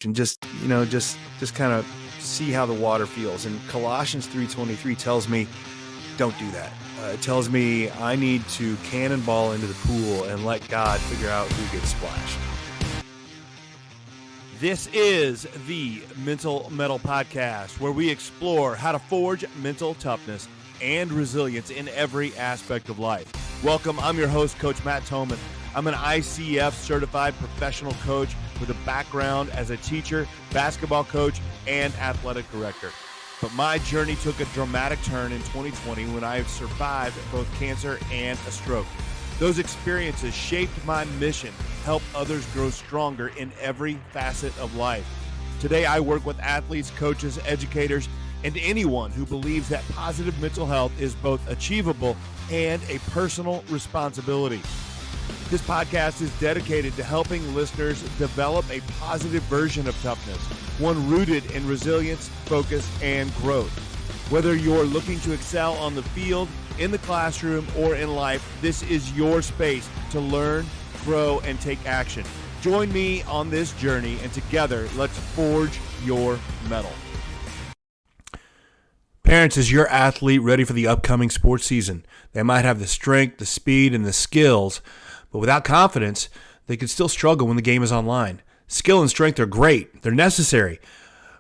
and just kind of see how the water feels. And Colossians 3:23 tells me, don't do that. It tells me I need to cannonball into the pool and let God figure out who gets splashed. This is the Mental Mettle Podcast, where we explore how to forge mental toughness and resilience in every aspect of life. Welcome, I'm your host, Coach Matt Thomann. I'm an ICF certified professional coach with a background as a teacher, basketball coach, and athletic director. But my journey took a dramatic turn in 2020 when I survived both cancer and a stroke. Those experiences shaped my mission, help others grow stronger in every facet of life. Today, I work with athletes, coaches, educators, and anyone who believes that positive mental health is both achievable and a personal responsibility. This podcast is dedicated to helping listeners develop a positive version of toughness, one rooted in resilience, focus, and growth. Whether you're looking to excel on the field, in the classroom, or in life, this is your space to learn, grow, and take action. Join me on this journey, and together, let's forge your mettle. Parents, is your athlete ready for the upcoming sports season? They might have the strength, the speed, and the skills, but without confidence, they could still struggle when the game is online. Skill and strength are great. They're necessary,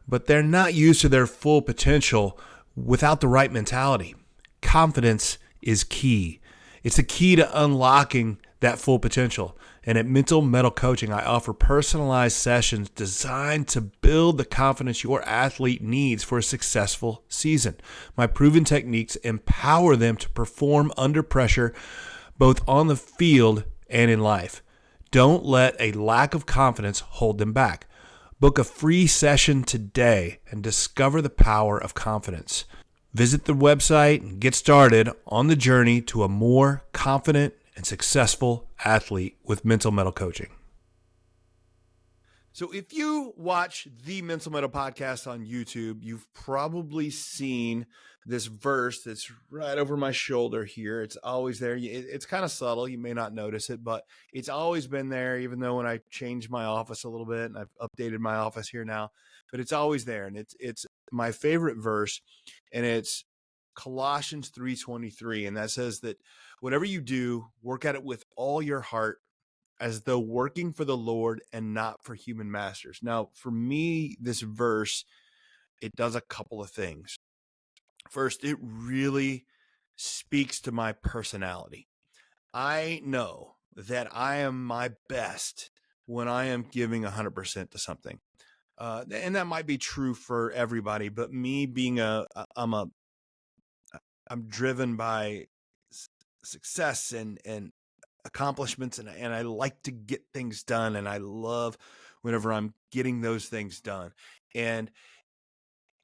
but they're not used to their full potential without the right mentality. Confidence is key. It's the key to unlocking that full potential. And at Mental Mettle Coaching, I offer personalized sessions designed to build the confidence your athlete needs for a successful season. My proven techniques empower them to perform under pressure, both on the field and in life. Don't let a lack of confidence hold them back. Book a free session today and discover the power of confidence. Visit the website and get started on the journey to a more confident and successful athlete with Mental Mettle Coaching. So if you watch the Mental Mettle Podcast on YouTube, you've probably seen this verse that's right over my shoulder here. It's always there. It's kind of subtle. You may not notice it, but it's always been there, even though when I changed my office a little bit and I've updated my office here now, but it's always there. And it's my favorite verse, and it's Colossians 3:23. And that says that whatever you do, work at it with all your heart, as though working for the Lord and not for human masters. Now, for me, this verse, it does a couple of things. First, it really speaks to my personality. I know that I am my best when I am giving 100% to something. And that might be true for everybody, but me being I'm driven by success and accomplishments, and I like to get things done, and I love whenever I'm getting those things done. And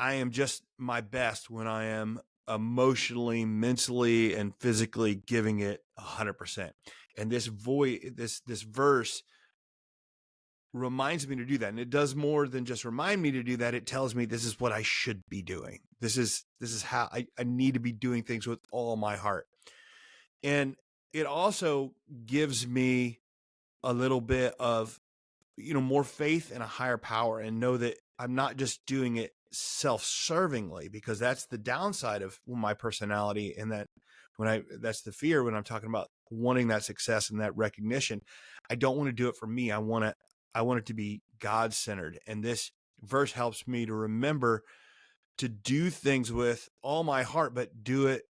I am just my best when I am emotionally, mentally, and physically giving it 100%. And this verse reminds me to do that. And it does more than just remind me to do that. It tells me this is what I should be doing. This is how I need to be doing things with all my heart. And it also gives me a little bit of, more faith in a higher power, and know that I'm not just doing it self-servingly, because that's the downside of my personality. And that's the fear when I'm talking about wanting that success and that recognition. I don't want to do it for me. I want it to be God-centered. And this verse helps me to remember to do things with all my heart, but do it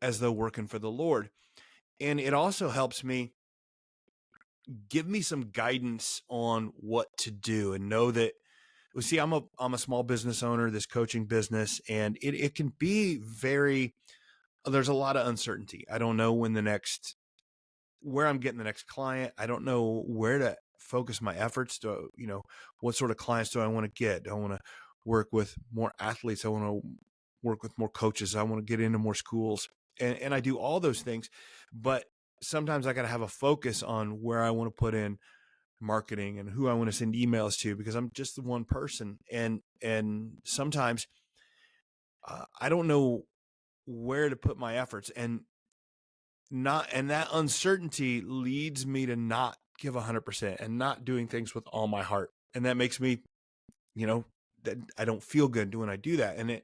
as though working for the Lord. And it also helps me give me some guidance on what to do, and know that, well, see, I'm a small business owner, this coaching business, and it can be there's a lot of uncertainty. I don't know where I'm getting the next client. I don't know where to focus my efforts. What sort of clients do I want to get? Do I want to work with more athletes? I want to work with more coaches. I want to get into more schools, and I do all those things, but sometimes I got to have a focus on where I want to put in marketing and who I want to send emails to, because I'm just the one person. And sometimes I don't know where to put my efforts, and that uncertainty leads me to not give 100% and not doing things with all my heart. And that makes me that I don't feel good when I do that. And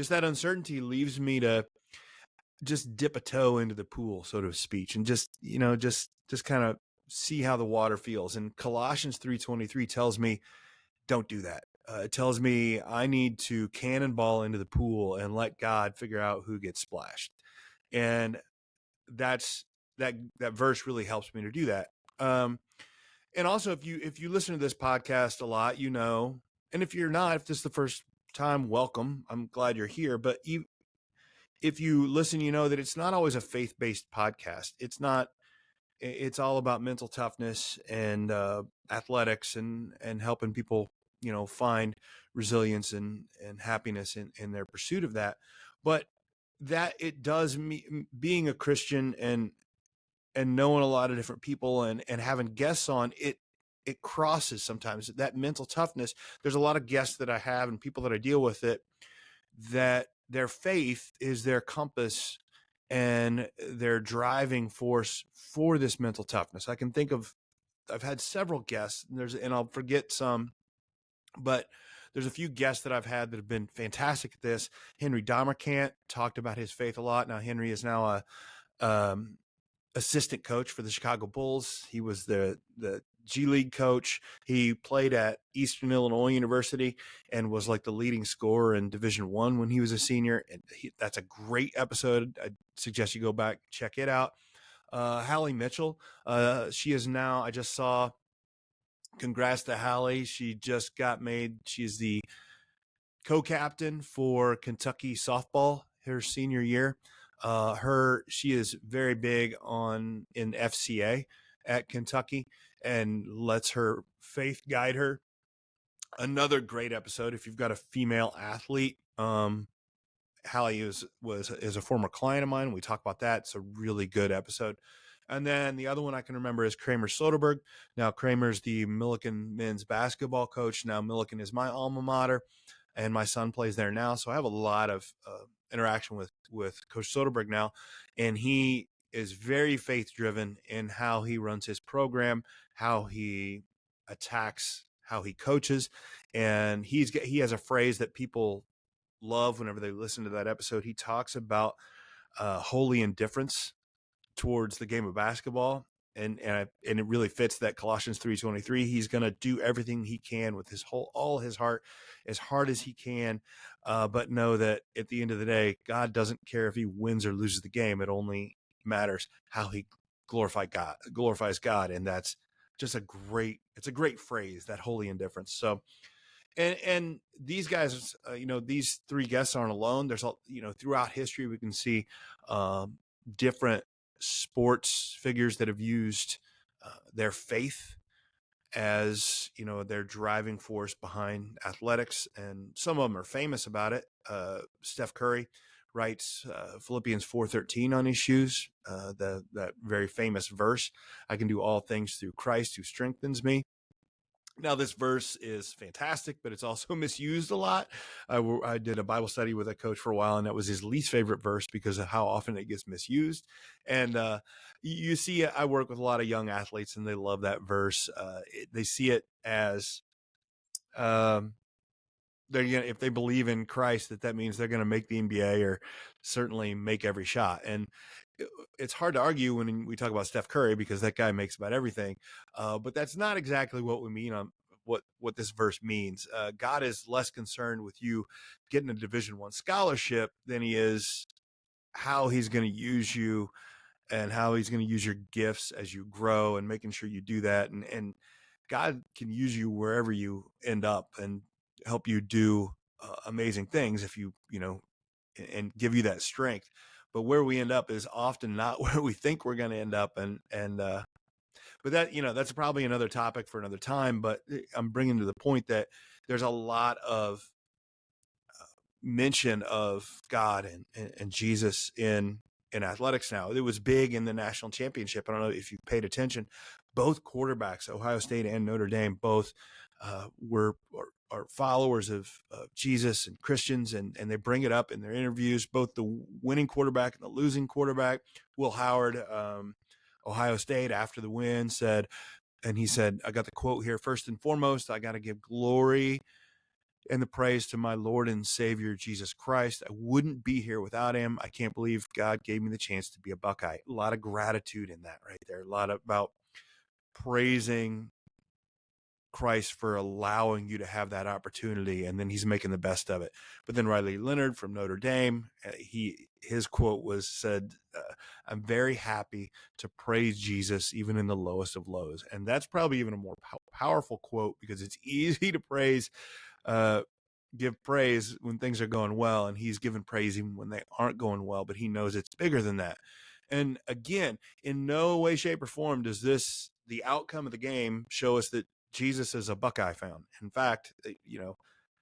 that uncertainty leaves me to just dip a toe into the pool, so to speak, and just kind of see how the water feels. And Colossians 3:23 tells me, don't do that. It tells me I need to cannonball into the pool and let God figure out who gets splashed. And that's that verse really helps me to do that. And also, if you listen to this podcast a lot, and if you're not, if this is the first time, welcome. I'm glad you're here. But if you listen, you know that it's not always a faith-based podcast. It's not. It's all about mental toughness and athletics and helping people, find resilience and happiness in their pursuit of that. But that it does me being a Christian and knowing a lot of different people and having guests on it crosses sometimes that mental toughness. There's a lot of guests that I have and people that I deal with that their faith is their compass and their driving force for this mental toughness. I can think of, I've had several guests and I'll forget some, but there's a few guests that I've had that have been fantastic at this. Henry Damerkant talked about his faith a lot. Now Henry is now a assistant coach for the Chicago Bulls. He was the G League coach. He played at Eastern Illinois University and was like the leading scorer in Division I when he was a senior. And that's a great episode. I suggest you go back, check it out. Hallie Mitchell, she is now, I just saw, congrats to Hallie. She just got made, she's the co-captain for Kentucky softball her senior year. She is very big in FCA at Kentucky and lets her faith guide her. Another great episode. If you've got a female athlete, Hallie is a former client of mine. We talk about that. It's a really good episode. And then the other one I can remember is Kramer Soderberg. Now Kramer's the Millikan men's basketball coach. Now Millikan is my alma mater, and my son plays there now. So I have a lot of interaction with Coach Soderberg now, and he is very faith driven in how he runs his program, how he attacks, how he coaches, and he has a phrase that people love whenever they listen to that episode. He talks about holy indifference towards the game of basketball. And it really fits that Colossians 3:23. He's going to do everything he can with all his heart, as hard as he can. But know that at the end of the day, God doesn't care if he wins or loses the game. It only matters how he glorifies God. And that's just it's a great phrase, that holy indifference. So, and these guys, these three guests aren't alone. There's throughout history, we can see different sports figures that have used their faith as their driving force behind athletics, and some of them are famous about it. Steph Curry writes Philippians 4:13 on his shoes, that very famous verse, I can do all things through Christ who strengthens me. Now, this verse is fantastic, but it's also misused a lot. I did a Bible study with a coach for a while, and that was his least favorite verse because of how often it gets misused. And you see, I work with a lot of young athletes, and they love that verse. They see it as if they believe in Christ, that means they're going to make the NBA or certainly make every shot. And it's hard to argue when we talk about Steph Curry because that guy makes about everything. But that's not exactly what we mean on what this verse means. God is less concerned with you getting a Division I scholarship than he is how he's going to use you and how he's going to use your gifts as you grow, and making sure you do that. And God can use you wherever you end up and help you do amazing things if and give you that strength. But where we end up is often not where we think we're going to end up. But that, that's probably another topic for another time. But I'm bringing to the point that there's a lot of mention of God and Jesus in athletics now. It was big in the national championship. I don't know if you paid attention. Both quarterbacks, Ohio State and Notre Dame, both are followers of Jesus and Christians, and they bring it up in their interviews, both the winning quarterback and the losing quarterback. Will Howard, Ohio State, after the win said, I got the quote here, first and foremost, I got to give glory and the praise to my Lord and Savior, Jesus Christ. I wouldn't be here without him. I can't believe God gave me the chance to be a Buckeye. A lot of gratitude in that right there. A lot about praising Christ for allowing you to have that opportunity, and then he's making the best of it. But then Riley Leonard from Notre Dame, his quote was said, "I'm very happy to praise Jesus even in the lowest of lows," and that's probably even a more powerful quote, because it's easy to give praise when things are going well, and he's given praise even when they aren't going well. But he knows it's bigger than that. And again, in no way, shape, or form does the outcome of the game show us that Jesus is a Buckeye fan. In fact,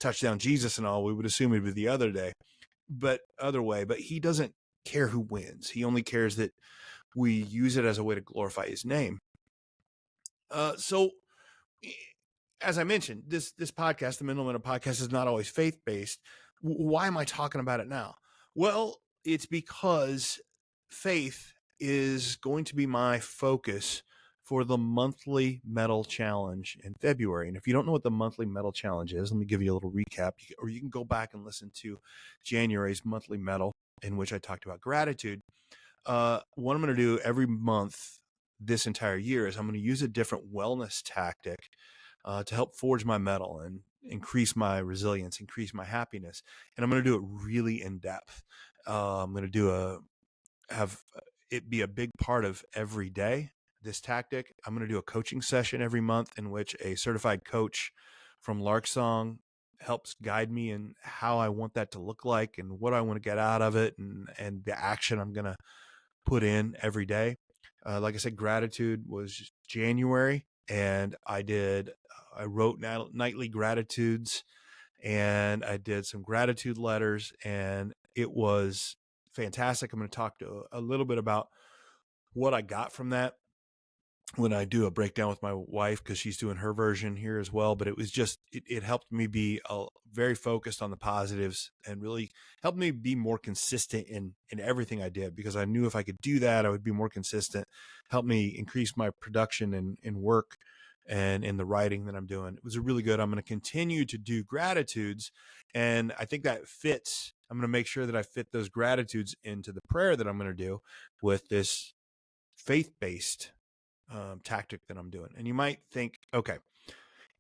touchdown Jesus and all, we would assume it'd be the other way, but he doesn't care who wins. He only cares that we use it as a way to glorify his name. So as I mentioned, this podcast, the Mental Mettle podcast, is not always faith-based. Why am I talking about it now? Well, it's because faith is going to be my focus for the Monthly Mettle Challenge in February. And if you don't know what the Monthly Mettle Challenge is, let me give you a little recap. Or you can go back and listen to January's Monthly Mettle, in which I talked about gratitude. What I'm going to do every month this entire year is I'm going to use a different wellness tactic to help forge my mettle and increase my resilience, increase my happiness. And I'm going to do it really in depth. I'm going to have it be a big part of every day, this tactic. I'm going to do a coaching session every month in which a certified coach from Larksong helps guide me in how I want that to look like and what I want to get out of it, and the action I'm going to put in every day. Like I said, gratitude was January, and I wrote nightly gratitudes, and I did some gratitude letters, and it was fantastic. I'm going to talk a little bit about what I got from that when I do a breakdown with my wife, because she's doing her version here as well. But it was just, it helped me be very focused on the positives, and really helped me be more consistent in everything I did, because I knew if I could do that, I would be more consistent, help me increase my production in work and in the writing that I'm doing. It was really good. I'm going to continue to do gratitudes, and I think that fits. I'm going to make sure that I fit those gratitudes into the prayer that I'm going to do with this faith-based tactic that I'm doing. And you might think, okay,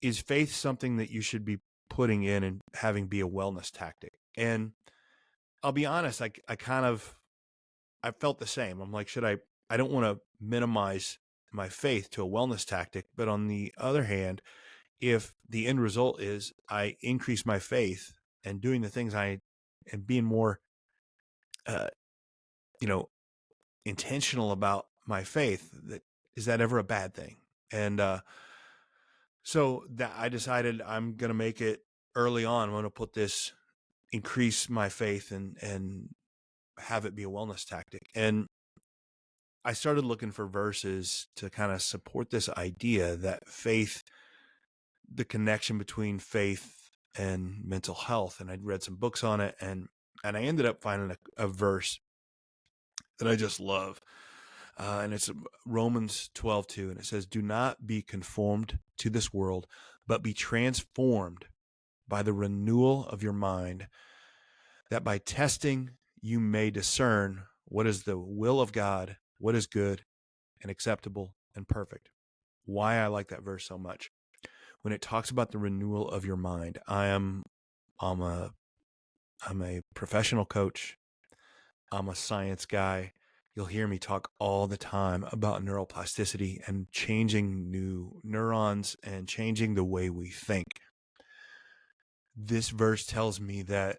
is faith something that you should be putting in and having be a wellness tactic? And I'll be honest, I felt the same. I'm like, I don't want to minimize my faith to a wellness tactic. But on the other hand, if the end result is I increase my faith and doing the things and being more, intentional about my faith, is that ever a bad thing? And so that I decided I'm going to make it early on. I'm going to put this, increase my faith and have it be a wellness tactic. And I started looking for verses to kind of support this idea that faith, the connection between faith and mental health. And I'd read some books on it, and I ended up finding a verse that I just love. And it's Romans 12:2, and it says, "Do not be conformed to this world, but be transformed by the renewal of your mind, that by testing you may discern what is the will of God, what is good and acceptable and perfect." Why I like that verse so much. When it talks about the renewal of your mind, I'm a professional coach. I'm a science guy. You'll hear me talk all the time about neuroplasticity and changing new neurons and changing the way we think. This verse tells me that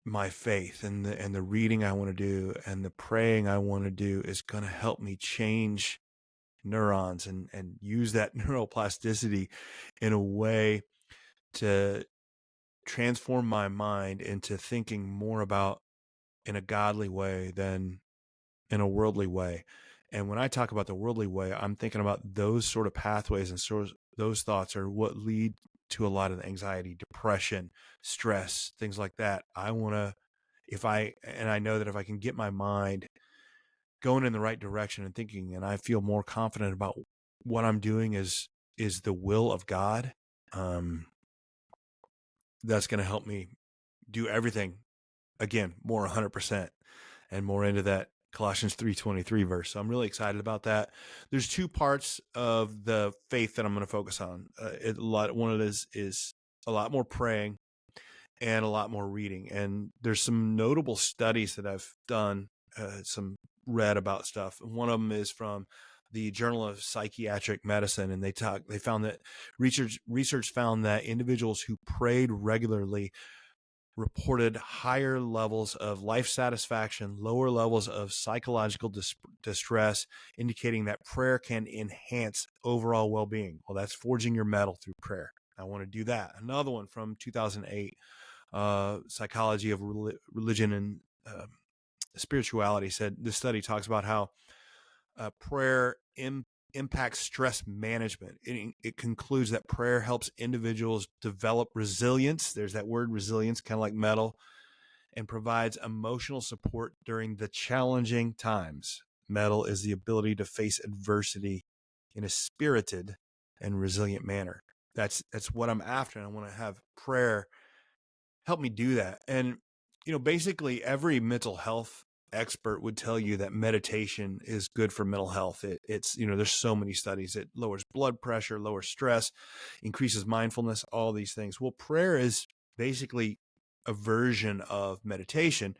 my faith and the reading I want to do and the praying I want to do is going to help me change neurons and use that neuroplasticity in a way to transform my mind into thinking more about in a godly way than in a worldly way. And when I talk about the worldly way, I'm thinking about those sort of pathways, and those thoughts are what lead to a lot of the anxiety, depression, stress, things like that. I know that if I can get my mind going in the right direction and thinking, and I feel more confident about what I'm doing is the will of God, that's going to help me do everything again, more 100% and more into that Colossians 3:23 verse. So I'm really excited about that. There's two parts of the faith that I'm going to focus on. One of it is a lot more praying and a lot more reading. And there's some notable studies that I've done, some read about stuff. One of them is from the Journal of Psychiatric Medicine, and they found that research found that individuals who prayed regularly reported higher levels of life satisfaction, lower levels of psychological distress, indicating that prayer can enhance overall well-being. Well, that's forging your mettle through prayer. I want to do that. Another one from 2008, Psychology of Religion and Spirituality, said this study talks about how prayer impacts stress management. It concludes that prayer helps individuals develop resilience. There's that word resilience, kind of like mettle, and provides emotional support during the challenging times. Mettle is the ability to face adversity in a spirited and resilient manner. That's what I'm after. And I want to have prayer help me do that. And, basically every mental health expert would tell you that meditation is good for mental health. It's, there's so many studies. It lowers blood pressure, lowers stress, increases mindfulness, all these things. Well, prayer is basically a version of meditation.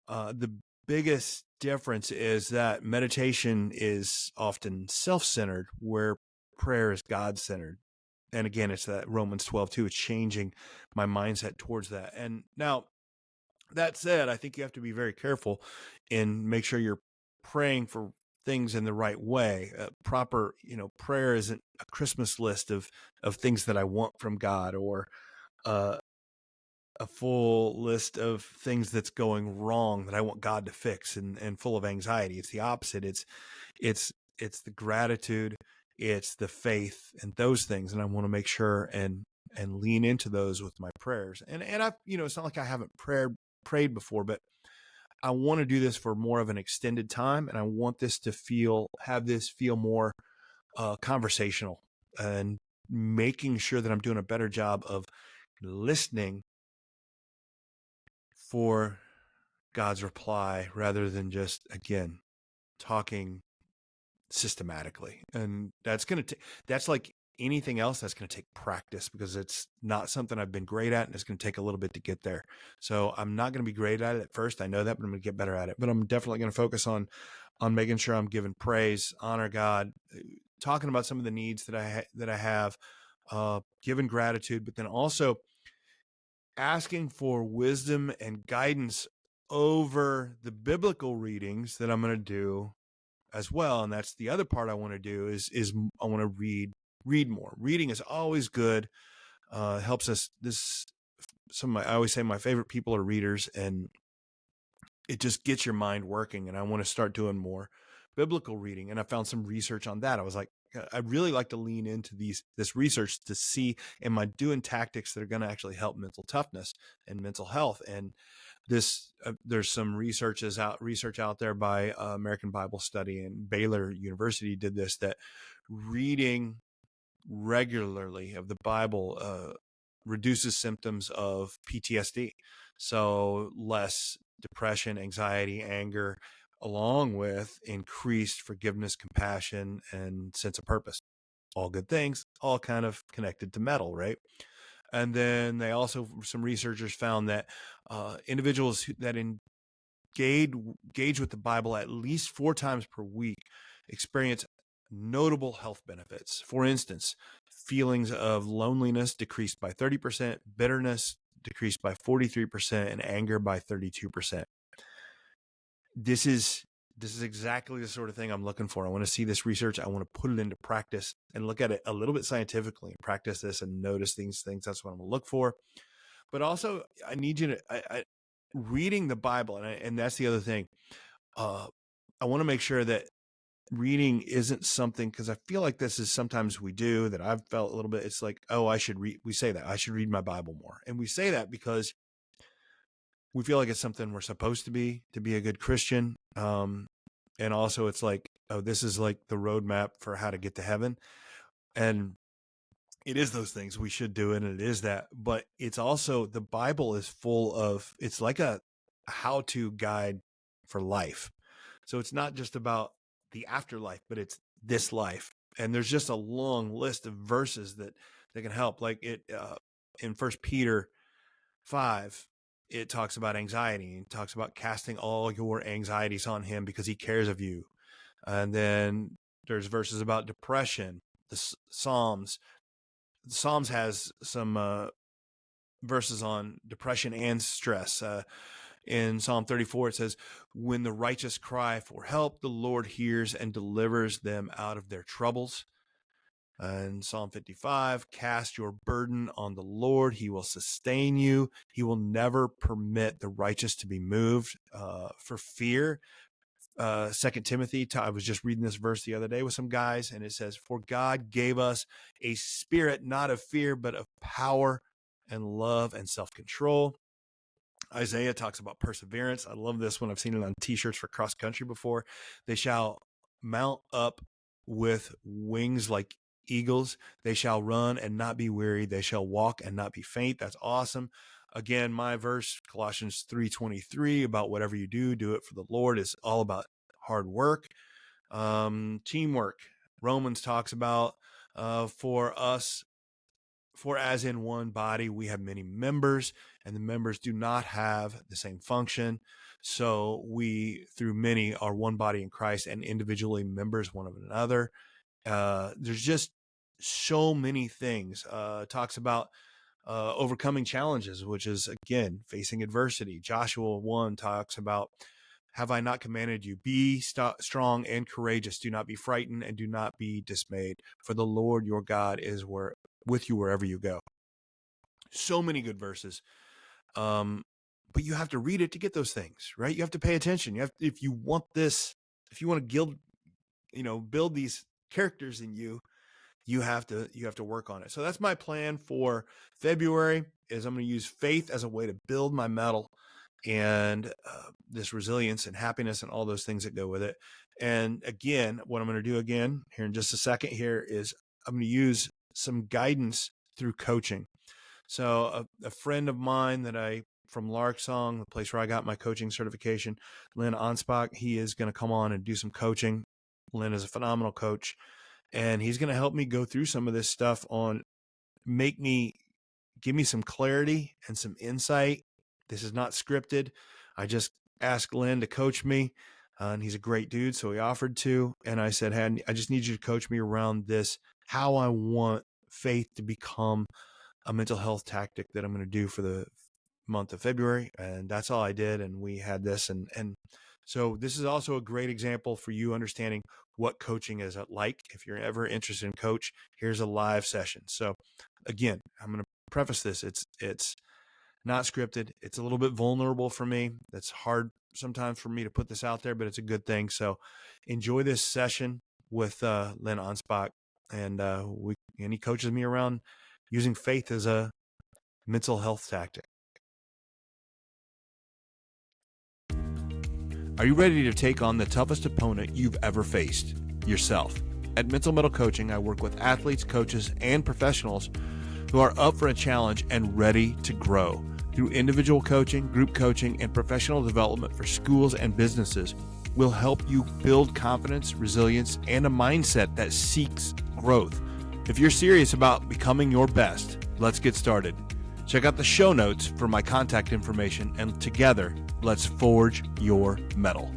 The biggest difference is that meditation is often self-centered, where prayer is God-centered. And again, it's that Romans 12:2. It's changing my mindset towards that. And now, that said, I think you have to be very careful and make sure you're praying for things in the right way. Proper, prayer isn't a Christmas list of things that I want from God, or a full list of things that's going wrong that I want God to fix, and full of anxiety. It's the opposite. It's the gratitude, it's the faith, and those things. And I want to make sure and lean into those with my prayers. And I, it's not like I haven't prayed before, but I want to do this for more of an extended time. And I want this to have this feel more conversational, and making sure that I'm doing a better job of listening for God's reply, rather than just, again, talking systematically. And that's like anything else, that's going to take practice, because it's not something I've been great at, and it's going to take a little bit to get there. So I'm not going to be great at it at first. I know that, but I'm going to get better at it. But I'm definitely going to focus on making sure I'm giving praise, honor God, talking about some of the needs that I have, giving gratitude, but then also asking for wisdom and guidance over the biblical readings that I'm going to do as well. And that's the other part I want to do is I want to read more. Reading is always good. Helps us. I always say my favorite people are readers, and it just gets your mind working. And I want to start doing more biblical reading. And I found some research on that. I was like, I'd really like to lean into this research to see, am I doing tactics that are going to actually help mental toughness and mental health? And there's some research out there by American Bible Study, and Baylor University did this, that reading regularly of the Bible reduces symptoms of PTSD. So less depression, anxiety, anger, along with increased forgiveness, compassion, and sense of purpose. All good things, all kind of connected to mettle, right? And then some researchers found that individuals that engage with the Bible at least 4 times per week experience notable health benefits. For instance, feelings of loneliness decreased by 30%, bitterness decreased by 43%, and anger by 32%. This is exactly the sort of thing I'm looking for. I want to see this research. I want to put it into practice and look at it a little bit scientifically, and practice this and notice these things. That's what I'm going to look for. But also, I need you to reading the Bible, and that's the other thing. I want to make sure that reading isn't something, because I feel like this is sometimes we do, that I've felt a little bit. It's like, oh, I should read. We say that I should read my Bible more, and we say that because we feel like it's something we're supposed to be a good Christian. And also it's like, oh, this is like the roadmap for how to get to heaven. And it is those things we should do, and it is that, but it's also, the Bible is full of, it's like a how-to guide for life. So it's not just about the afterlife, but it's this life. And there's just a long list of verses that can help. Like it in 1 Peter 5, it talks about anxiety. It talks about casting all your anxieties on him because he cares of you. And then there's verses about depression. The Psalms has some verses on depression and stress. In Psalm 34, it says, when the righteous cry for help, the Lord hears and delivers them out of their troubles. In Psalm 55, cast your burden on the Lord. He will sustain you. He will never permit the righteous to be moved for fear. 2 Timothy, I was just reading this verse the other day with some guys, and it says, for God gave us a spirit not of fear, but of power and love and self-control. Isaiah talks about perseverance. I love this one. I've seen it on t-shirts for cross country before. They shall mount up with wings like eagles. They shall run and not be weary. They shall walk and not be faint. That's awesome. Again, my verse, Colossians 3:23, about whatever you do, do it for the Lord, is all about hard work. Teamwork. Romans talks about for as in one body we have many members, and the members do not have the same function. So we, through many, are one body in Christ and individually members one of another. There's just so many things. Talks about overcoming challenges, which is, again, facing adversity. Joshua 1 talks about, have I not commanded you? Be strong and courageous. Do not be frightened and do not be dismayed, for the Lord your God is with you wherever you go. So many good verses. But you have to read it to get those things, right? You have to pay attention. If you want to build these characters in you, you have to work on it. So that's my plan for February, is I'm going to use faith as a way to build my mettle and this resilience and happiness and all those things that go with it. And again, what I'm going to do again here in just a second here is I'm going to use some guidance through coaching. So a friend of mine from Larksong, the place where I got my coaching certification, Len Anspach, he is going to come on and do some coaching. Len is a phenomenal coach, and he's going to help me go through some of this stuff on give me some clarity and some insight. This is not scripted. I just asked Len to coach me, and he's a great dude, so he offered to. And I said, hey, I just need you to coach me around this, how I want faith to become a mental health tactic that I'm going to do for the month of February. And that's all I did. And we had this. And so this is also a great example for you understanding what coaching is like. If you're ever interested in coach, here's a live session. So again, I'm going to preface this. It's not scripted. It's a little bit vulnerable for me. That's hard sometimes for me to put this out there, but it's a good thing. So enjoy this session with Len Anspach. And he coaches me around using faith as a mental health tactic. Are you ready to take on the toughest opponent you've ever faced? Yourself. At Mental Mettle Coaching, I work with athletes, coaches, and professionals who are up for a challenge and ready to grow. Through individual coaching, group coaching, and professional development for schools and businesses, we'll help you build confidence, resilience, and a mindset that seeks growth. If you're serious about becoming your best, let's get started. Check out the show notes for my contact information, and together, let's forge your mettle.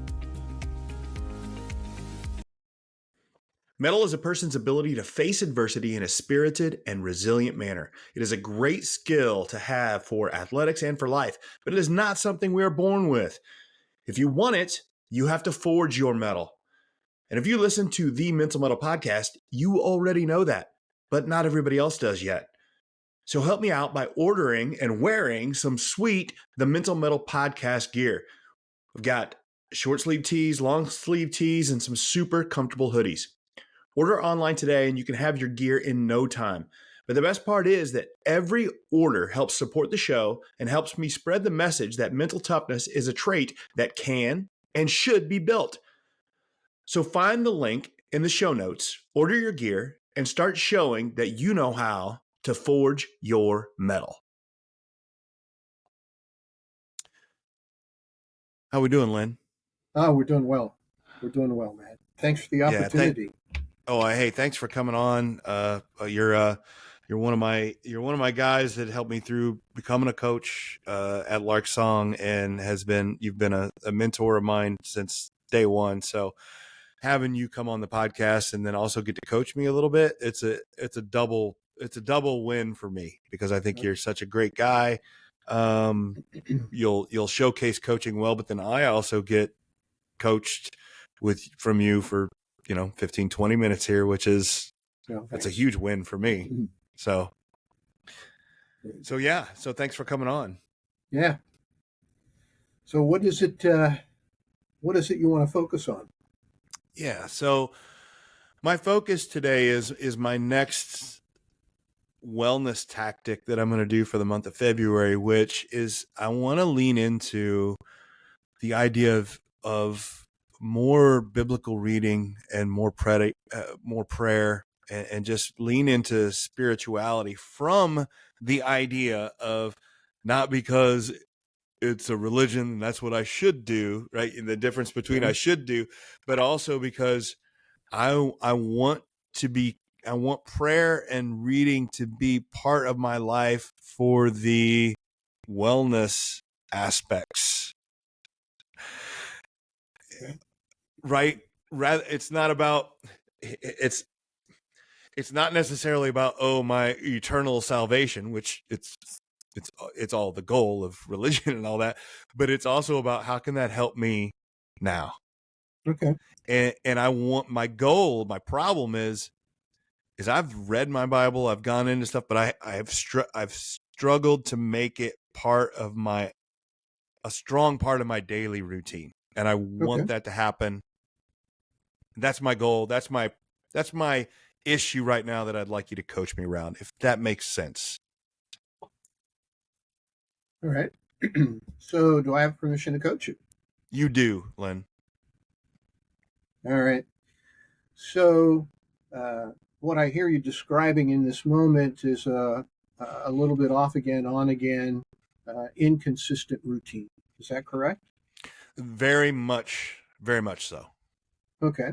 Mettle is a person's ability to face adversity in a spirited and resilient manner. It is a great skill to have for athletics and for life, but it is not something we are born with. If you want it, you have to forge your mettle. And if you listen to the Mental Mettle podcast, you already know that, but not everybody else does yet. So help me out by ordering and wearing some sweet The Mental Mettle podcast gear. We've got short sleeve tees, long sleeve tees, and some super comfortable hoodies. Order online today and you can have your gear in no time. But the best part is that every order helps support the show and helps me spread the message that mental toughness is a trait that can and should be built. So find the link in the show notes, order your gear, and start showing that you know how to forge your metal. How we doing, Len? Oh, we're doing well. We're doing well, man. Thanks for the opportunity. Hey, thanks for coming on. You're one of my guys that helped me through becoming a coach at Lark Song, and you've been a mentor of mine since day one. So having you come on the podcast and then also get to coach me a little bit, it's a double win for me, because I think you're such a great guy. You'll showcase coaching well, but then I also get coached from you for 15, 20 minutes here, which is that's a huge win for me. So yeah. So thanks for coming on. Yeah. So what is it you want to focus on? Yeah. So my focus today is my next wellness tactic that I'm going to do for the month of February, which is I want to lean into the idea of more biblical reading and more prayer, and just lean into spirituality from the idea of not because it's a religion and that's what I should do, right? And the difference between I should do, but also because I want prayer and reading to be part of my life for the wellness aspects. Right? Rather, it's not necessarily about my eternal salvation, which it's all the goal of religion and all that, but it's also about how can that help me now. Okay. And I want my problem is I've read my Bible, I've gone into stuff, but I've struggled to make it a strong part of my daily routine, and I want that to happen. That's my goal. That's my issue right now that I'd like you to coach me around, if that makes sense. All right. So do I have permission to coach you? You do, Len. All right. So what I hear you describing in this moment is a little bit off again, on again, inconsistent routine. Is that correct? Very much so. Okay.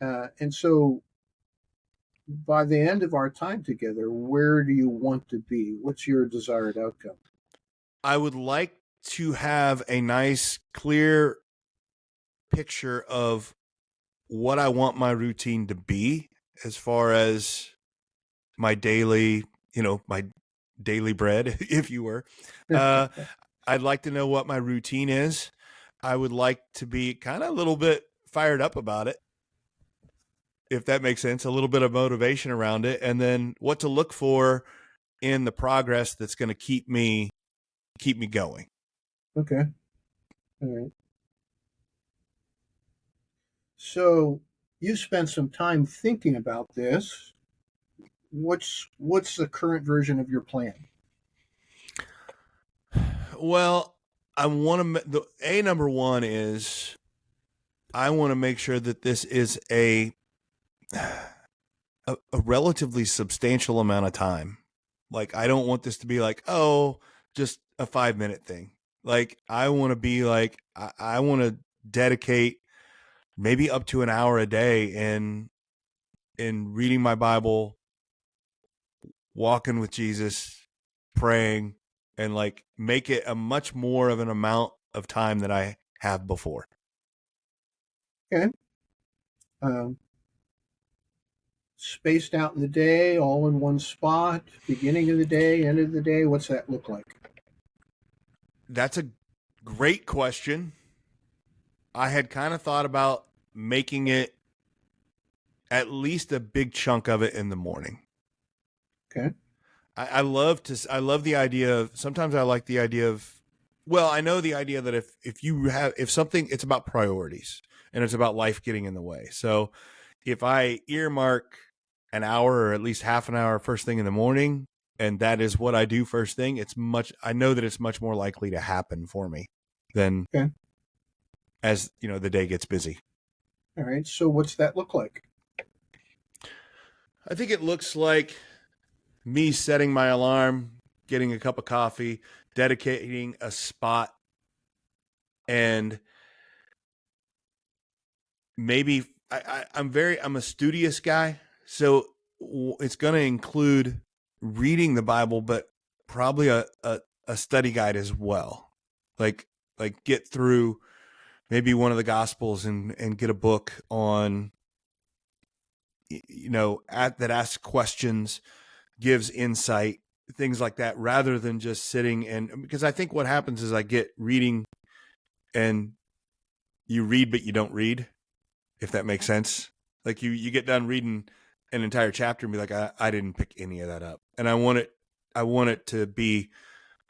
And so by the end of our time together, where do you want to be? What's your desired outcome? I would like to have a nice, clear picture of what I want my routine to be, as far as my daily, my daily bread, if you were. I'd like to know what my routine is. I would like to be kind of a little bit fired up about it, if that makes sense, a little bit of motivation around it, and then what to look for in the progress that's going to keep me going. Okay. All right. So you spent some time thinking about this. What's the current version of your plan? Well, I want to number one is I want to make sure that this is a relatively substantial amount of time. Like, I don't want this to be like, just a 5-minute thing. Like, I want to be like, I want to dedicate maybe up to an hour a day in reading my Bible, walking with Jesus, praying, and like make it a much more of an amount of time than I have before. Okay. Spaced out in the day, all in one spot, beginning of the day, end of the day, what's that look like? That's a great question. I had kind of thought about making it at least a big chunk of it in the morning. Okay. I love the idea of, sometimes I like the idea of, well, I know the idea that if something, it's about priorities and it's about life getting in the way. So if I earmark an hour or at least half an hour first thing in the morning, and that is what I do first thing, I know that it's much more likely to happen for me than as the day gets busy. All right. So what's that look like? I think it looks like me setting my alarm, getting a cup of coffee, dedicating a spot, and maybe I'm a studious guy, so it's going to include reading the Bible, but probably a study guide as well. Like get through maybe one of the Gospels and get a book on, that asks questions, gives insight, things like that, rather than just sitting because I think what happens is I get reading and you read, but you don't read, if that makes sense. Like you get done reading an entire chapter and be like, I didn't pick any of that up. And I want it to be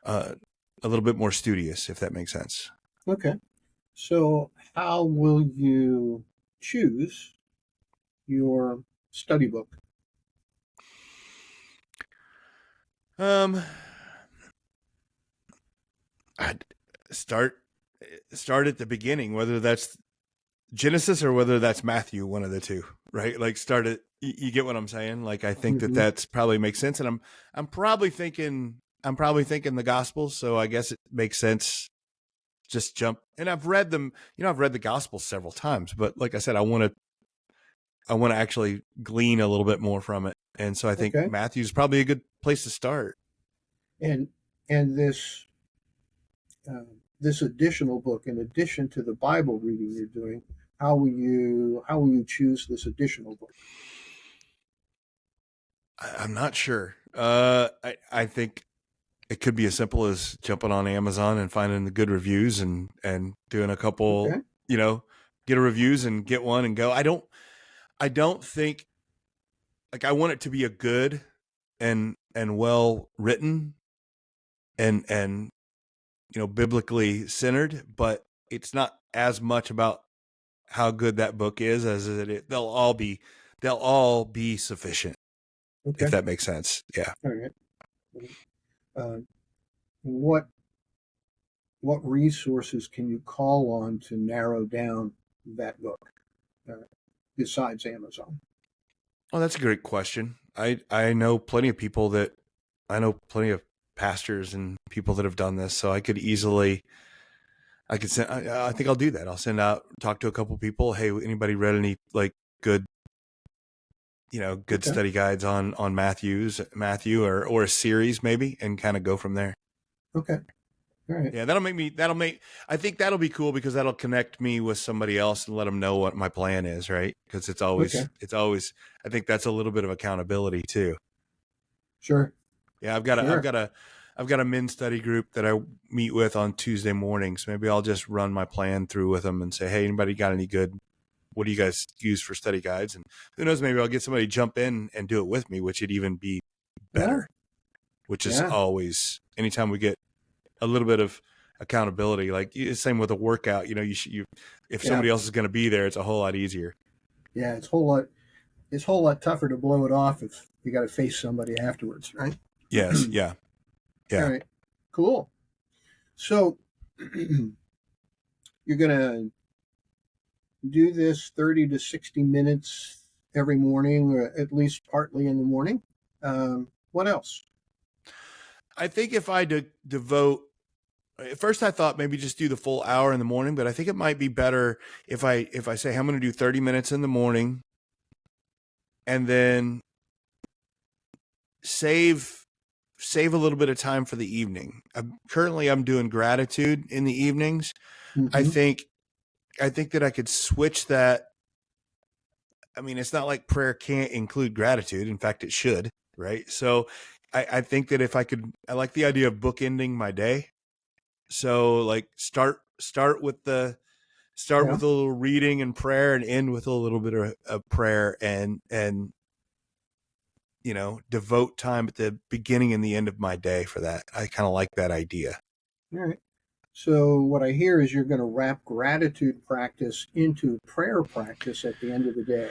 a little bit more studious, if that makes sense. Okay. So how will you choose your study book? I'd start at the beginning, whether that's Genesis or whether that's Matthew, one of the two, right? Like start it. You get what I'm saying? Like, I think Mm-hmm. that's probably makes sense. And I'm probably thinking the Gospels. So I guess it makes sense. Just jump. And I've read them, I've read the Gospels several times, but like I said, I want to actually glean a little bit more from it. And so I think Okay. Matthew's probably a good place to start. And this this additional book, in addition to the Bible reading you're doing, how will you choose this additional book? I'm not sure. I think it could be as simple as jumping on Amazon and finding the good reviews and doing a couple, Okay. Get a reviews and get one and go. I don't think, like, I want it to be a good and well written and biblically centered, but it's not as much about how good that book is as it is. They'll all be sufficient, if Okay. that makes sense. Yeah. All right. Uh, what resources can you call on to narrow down that book besides Amazon? Oh, that's a great question. I know plenty of people I know plenty of pastors and people that have done this, so I could send. I think I'll do that. I'll talk to a couple people. Hey, anybody read any like good, good Okay. study guides on Matthew or a series maybe, and kind of go from there. Okay. All right. Yeah, I think that'll be cool because that'll connect me with somebody else and let them know what my plan is, right? Because Okay. it's always, I think that's a little bit of accountability too. Sure. Yeah, Sure. I've got a men's study group that I meet with on Tuesday mornings. Maybe I'll just run my plan through with them and say, hey, anybody got any good, what do you guys use for study guides? And who knows, maybe I'll get somebody to jump in and do it with me, which would even be Yeah. better, which is Yeah. always, anytime we get a little bit of accountability, like same with a workout, if Yeah. somebody else is going to be there, it's a whole lot easier. Yeah. It's a whole lot tougher to blow it off if you got to face somebody afterwards, right? Yes. Yeah. All Yeah. right. Cool. So you're gonna do this 30 to 60 minutes every morning, or at least partly in the morning. What else? I think if I devote, at first I thought maybe just do the full hour in the morning, but I think it might be better if I say, hey, I'm going to do 30 minutes in the morning and then save a little bit of time for the evening. I'm doing gratitude in the evenings. I Mm-hmm. think that I could switch that. I mean, it's not like prayer can't include gratitude. In fact, it should, right? So I think that if I like the idea of bookending my day. So like start with Yeah. a little reading and prayer and end with a little bit of prayer and devote time at the beginning and the end of my day for that. I kind of like that idea. All right. So what I hear is you're going to wrap gratitude practice into prayer practice at the end of the day.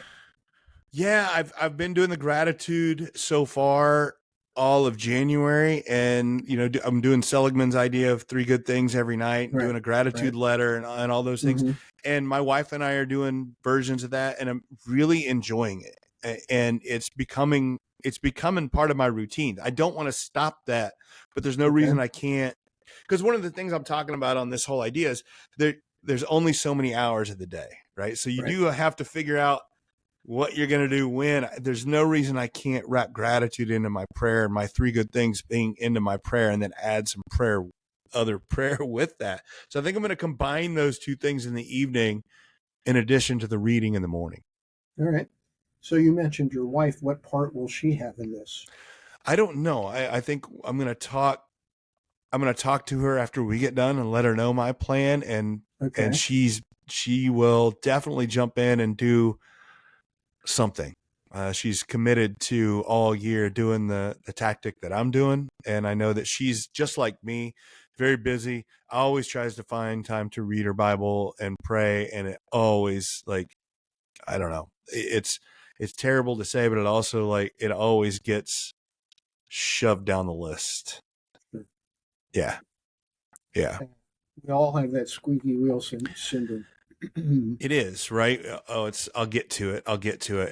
Yeah, I've been doing the gratitude so far all of January, and I'm doing Seligman's idea of 3 good things every night, and Right. doing a Right. gratitude letter and all those things. Mm-hmm. And my wife and I are doing versions of that, and I'm really enjoying it. and it's becoming part of my routine. I don't want to stop that, but there's no Okay. reason I can't. Because one of the things I'm talking about on this whole idea is there's only so many hours of the day, right? So you Right. do have to figure out what you're going to do when. There's no reason I can't wrap gratitude into my prayer, and my 3 good things being into my prayer, and then add some other prayer with that. So I think I'm going to combine those 2 things in the evening in addition to the reading in the morning. All right. So you mentioned your wife. What part will she have in this? I don't know. I think I'm going to talk to her after we get done and let her know my plan, and Okay. she will definitely jump in and do something. She's committed to all year doing the tactic that I'm doing, and I know that she's just like me, very busy. Always tries to find time to read her Bible and pray, and it always, like, I don't know. It's terrible to say, but it also, like, it always gets shoved down the list. Sure. Yeah. We all have that squeaky wheel syndrome. It is, right? I'll get to it.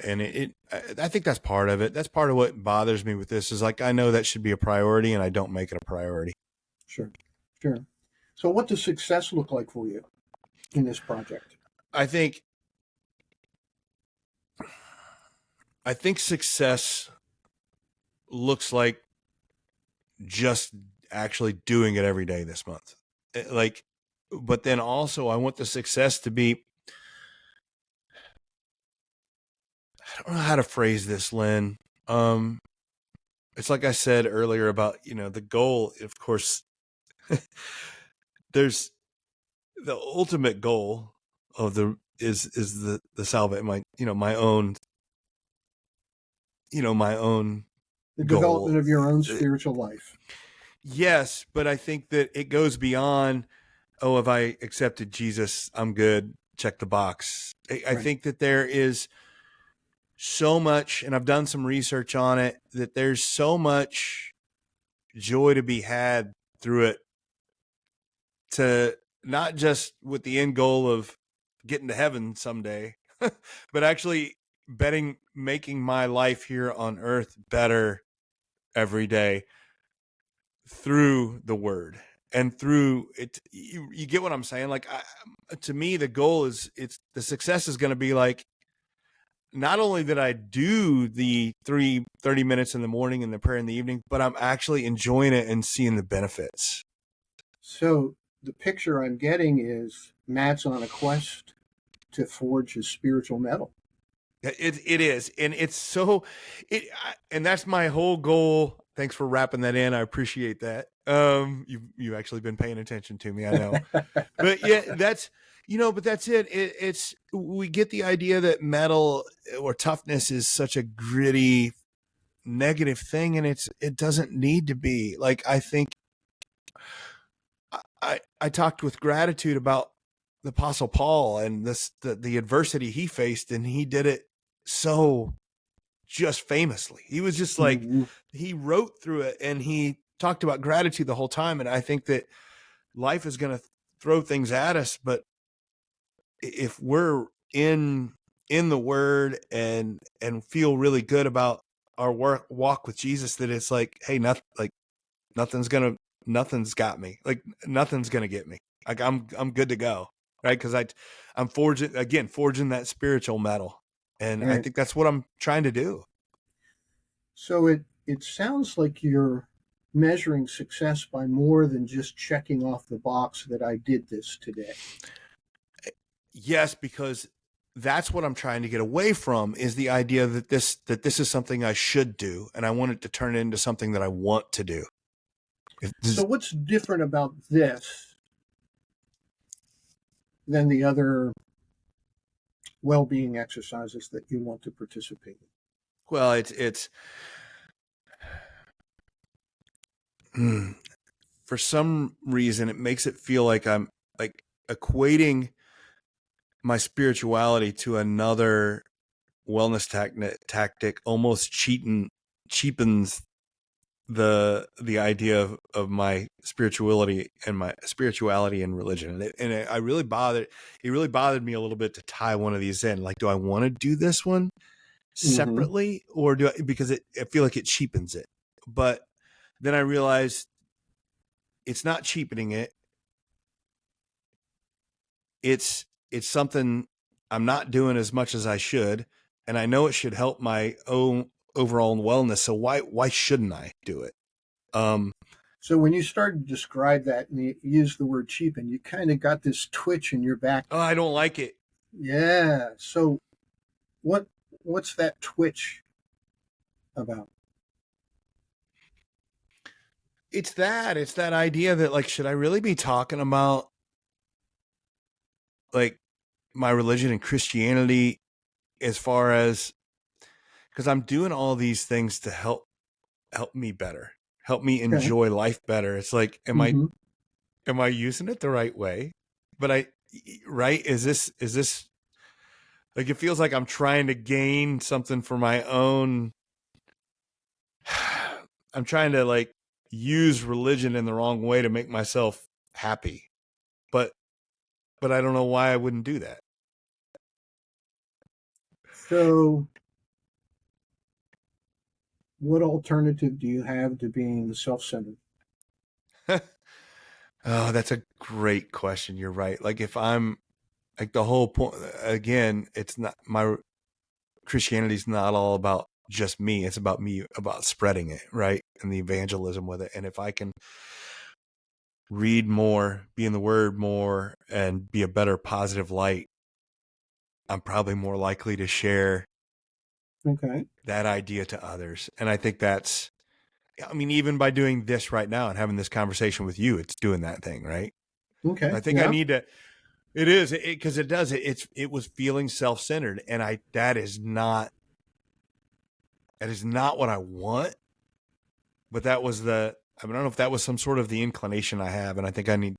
And I think that's part of it. That's part of what bothers me with this is, like, I know that should be a priority and I don't make it a priority. Sure. So what does success look like for you in this project? I think success looks like just actually doing it every day this month. Like, but then also I want the success to be, I don't know how to phrase this, Len. It's like I said earlier about, the goal, of course. There's the ultimate goal of is the salvation, my own The goal. development of your own spiritual life. Yes, but I think that it goes beyond, oh, if I accepted Jesus, I'm good, check the box. I think that there is so much, and I've done some research on it, that there's so much joy to be had through it, to not just with the end goal of getting to heaven someday, but actually making my life here on earth better every day through the word and through it. You get what I'm saying? Like, to me, the goal is, the success is going to be like, not only that I do the 30 minutes in the morning and the prayer in the evening, but I'm actually enjoying it and seeing the benefits. So the picture I'm getting is Matt's on a quest to forge his spiritual mettle. It is, and it's so and that's my whole goal. Thanks for wrapping that in. I appreciate that. You've actually been paying attention to me, I know. But yeah, that's but that's it. It's we get the idea that mettle or toughness is such a gritty, negative thing, and it doesn't need to be. Like, I think I talked with gratitude about the Apostle Paul and the adversity he faced, and he did it so just famously. He was just like, he wrote through it, and he talked about gratitude the whole time. And I think that life is going to throw things at us, but if we're in the word and feel really good about our walk with Jesus, that it's like, hey, nothing's got me. Like, nothing's going to get me. Like, I'm good to go. Right. Cause I'm forging that spiritual mettle. And Right. I think that's what I'm trying to do. So it sounds like you're measuring success by more than just checking off the box that I did this today. Yes, because that's what I'm trying to get away from, is the idea that this is something I should do, and I want it to turn into something that I want to do. So what's different about this than the other well-being exercises that you want to participate in? Well, it's for some reason, it makes it feel like I'm, like, equating my spirituality to another wellness tactic, almost cheapens the idea of my spirituality and religion. And it really bothered me a little bit to tie one of these in. Like, do I want to do this one? separately, or do I, because I feel like it cheapens it. But then I realized it's not cheapening it. It's something I'm not doing as much as I should, and I know it should help my own overall wellness. So why shouldn't I do it? So when you started to describe that and you used the word cheapen, you kind of got this twitch in your back. Oh, I don't like it. Yeah. So what's that twitch about? It's that idea that, like, should I really be talking about like my religion and Christianity, as far as, because I'm doing all these things to help me better, help me enjoy life better. It's like, am I using it the right way? But right? Is this like, it feels like I'm trying to gain something for my own. I'm trying to, like, use religion in the wrong way to make myself happy. But I don't know why I wouldn't do that. So what alternative do you have to being self-centered? Oh, that's a great question. You're right. Like, if I'm, like, the whole point, again, it's not, my Christianity's not all about just me. It's about me, about spreading it, right? And the evangelism with it. And if I can read more, be in the Word more, and be a better positive light, I'm probably more likely to share that idea to others. And I think that's, I mean, even by doing this right now and having this conversation with you, it's doing that thing, right? Okay. I think I need to, it is, because it does, it was feeling self-centered, and that is not what I want, but that was I don't know if that was some sort of the inclination I have. And I think I need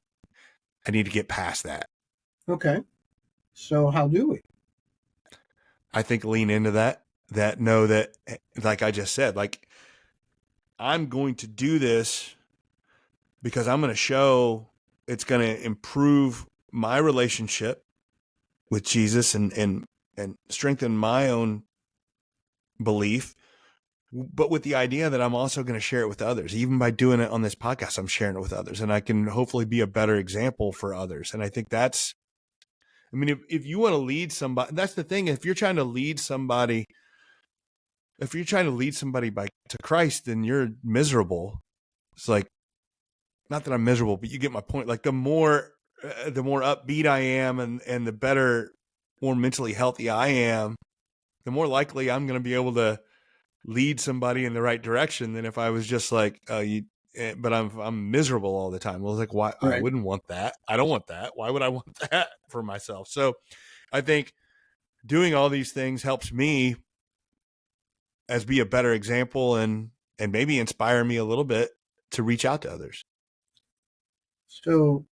to get past that. Okay. So how do we? I think lean into that know that, like I just said, like, I'm going to do this because I'm going to show it's going to improve my relationship with Jesus and strengthen my own belief, but with the idea that I'm also going to share it with others. Even by doing it on this podcast, I'm sharing it with others, and I can hopefully be a better example for others. And I think that's, I mean, if you want to lead somebody, that's the thing. If you're trying to lead somebody to Christ, then you're miserable. It's like, not that I'm miserable, but you get my point. Like, the more upbeat I am, and the better, more mentally healthy I am, the more likely I'm going to be able to lead somebody in the right direction than if I was just like, but I'm miserable all the time. Well, it's like, why? Right. I wouldn't want that. I don't want that. Why would I want that for myself? So I think doing all these things helps me as be a better example, and maybe inspire me a little bit to reach out to others. So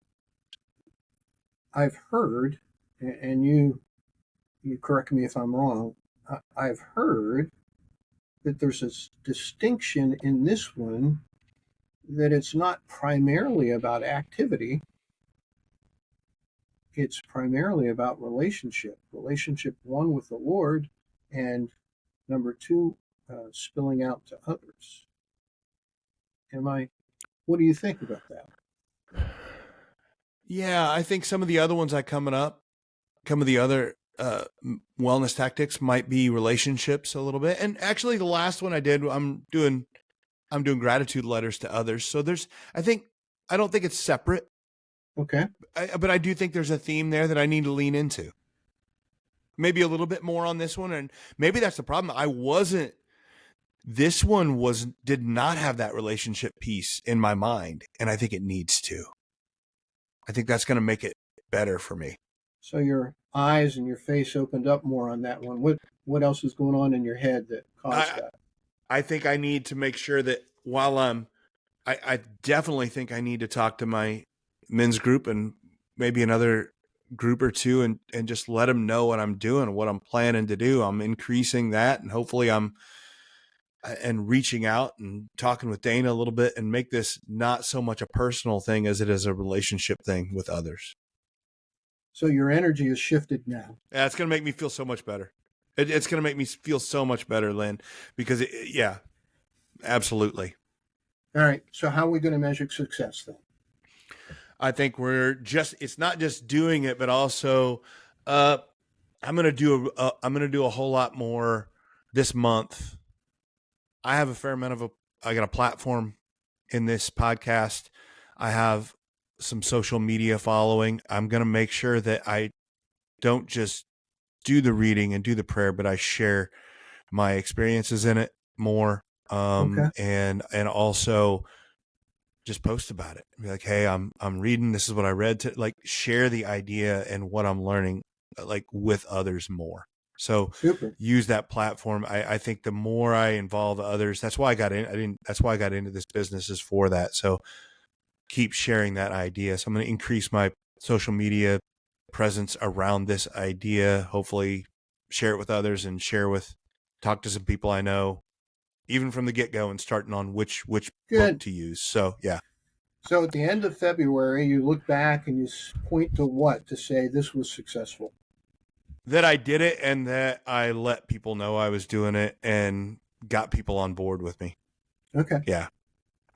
I've heard, and you correct me if I'm wrong, I've heard that there's a distinction in this one, that it's not primarily about activity. It's primarily about relationship, one with the Lord, and number two, spilling out to others. What do you think about that? Yeah, I think some of the other ones some of the other wellness tactics might be relationships a little bit. And actually, the last one I did, I'm doing gratitude letters to others. So I don't think it's separate. Okay. But I do think there's a theme there that I need to lean into. Maybe a little bit more on this one, and maybe that's the problem. This one did not have that relationship piece in my mind, and I think it needs to. I think that's going to make it better for me. So your eyes and your face opened up more on that one. What else is going on in your head that caused that? I think I need to make sure that while I definitely think I need to talk to my men's group and maybe another group or two, and just let them know what I'm doing, what I'm planning to do. I'm increasing that, and hopefully and reaching out and talking with Dana a little bit, and make this not so much a personal thing as it is a relationship thing with others. So your energy is shifted now. Yeah, it's going to make me feel so much better. It's going to make me feel so much better, Len, because yeah, absolutely. All right. So how are we going to measure success then? I think it's not just doing it, but also, I'm going to do a whole lot more this month. I have a fair amount I got a platform in this podcast. I have some social media following. I'm going to make sure that I don't just do the reading and do the prayer, but I share my experiences in it more. Okay. And also just post about it. Be like, hey, I'm reading, this is what I read, to like share the idea and what I'm learning like with others more. So Super. Use that platform. I think the more I involve others, that's why I got into this business, is for that. So keep sharing that idea. So I'm going to increase my social media presence around this idea, hopefully share it with others and talk to some people I know, even from the get-go, and starting on which book to use. So, yeah. So at the end of February, you look back and you point to what to say this was successful? That I did it, and that I let people know I was doing it and got people on board with me. Okay. Yeah.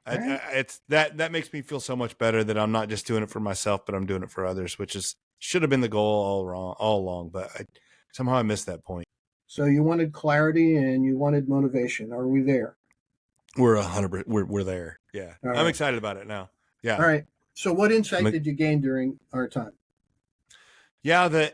It's that makes me feel so much better that I'm not just doing it for myself, but I'm doing it for others, which should have been the goal all along, but somehow I missed that point. So you wanted clarity and you wanted motivation. Are we there? We're 100%. We're there. Yeah. All I'm right. excited about it now. Yeah. All right. So what insight did you gain during our time? Yeah,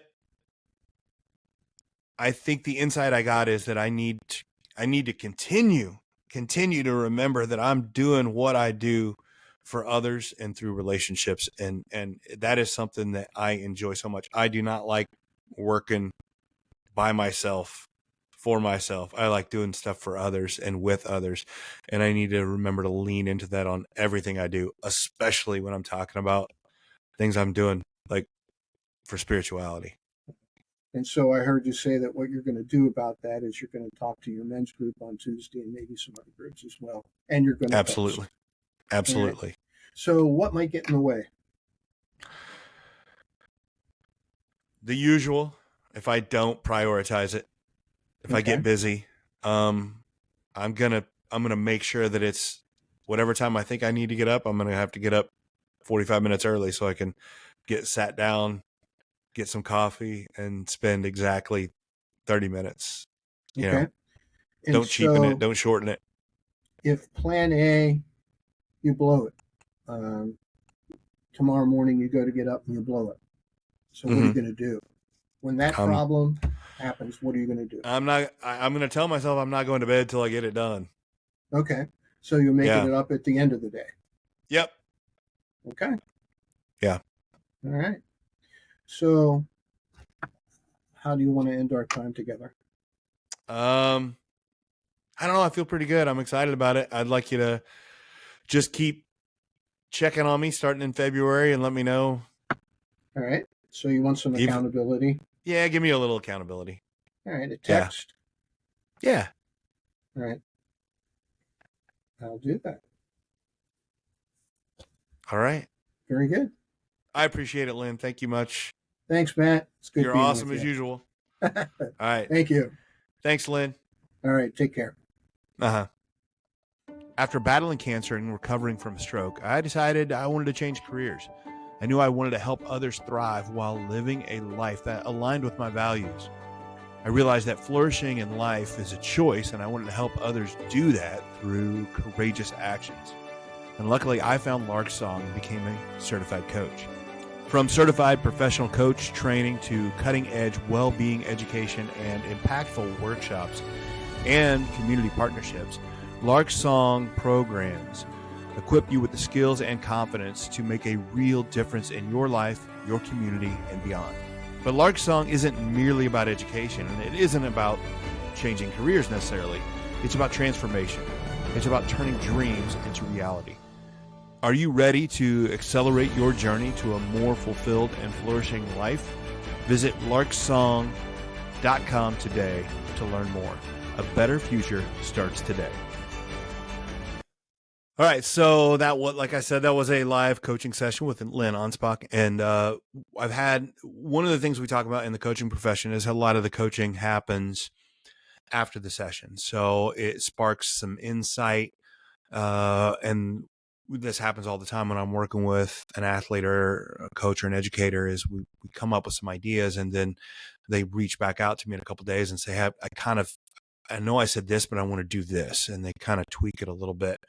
I think the insight I got is that I need to continue to remember that I'm doing what I do for others and through relationships. And that is something that I enjoy so much. I do not like working by myself, for myself. I like doing stuff for others and with others. And I need to remember to lean into that on everything I do, especially when I'm talking about things I'm doing like for spirituality. And so I heard you say that what you're going to do about that is you're going to talk to your men's group on Tuesday and maybe some other groups as well. And you're going to Absolutely. post. Absolutely. Right. So what might get in the way? The usual. If I don't prioritize it, if I get busy, I'm going to make sure that it's whatever time I think I need to get up, I'm going to have to get up 45 minutes early so I can get sat down, get some coffee, and spend exactly 30 minutes. You know, don't cheapen it. Don't shorten it. If plan A, you blow it. Tomorrow morning you go to get up and you blow it. So what are you going to do? When that problem happens, what are you going to do? I'm going to tell myself I'm not going to bed till I get it done. Okay. So you're making it up at the end of the day. Yep. Okay. Yeah. All right. So how do you want to end our time together? I don't know. I feel pretty good. I'm excited about it. I'd like you to just keep checking on me starting in February and let me know. All right. So you want some accountability? Yeah, give me a little accountability. All right. A text? Yeah. All right. I'll do that. All right. Very good. I appreciate it, Len. Thank you much. Thanks, Matt. It's good. You're awesome as usual. All right. Thank you. Thanks, Len. All right. Take care. After battling cancer and recovering from a stroke, I decided I wanted to change careers. I knew I wanted to help others thrive while living a life that aligned with my values. I realized that flourishing in life is a choice, and I wanted to help others do that through courageous actions. And luckily, I found Lark's Song and became a certified coach. From certified professional coach training to cutting-edge well-being education and impactful workshops and community partnerships, Lark's Song programs equip you with the skills and confidence to make a real difference in your life, your community, and beyond. But Lark's Song isn't merely about education, and it isn't about changing careers necessarily. It's about transformation. It's about turning dreams into reality. Are you ready to accelerate your journey to a more fulfilled and flourishing life? Visit larksong.com today to learn more. A better future starts today. All right. So that was, like I said, that was a live coaching session with Len Anspach. And I've had, one of the things we talk about in the coaching profession is a lot of the coaching happens after the session. So it sparks some insight. And this happens all the time when I'm working with an athlete or a coach or an educator, is we come up with some ideas, and then they reach back out to me in a couple of days and say, hey, I know I said this, but I want to do this. And they kind of tweak it a little bit.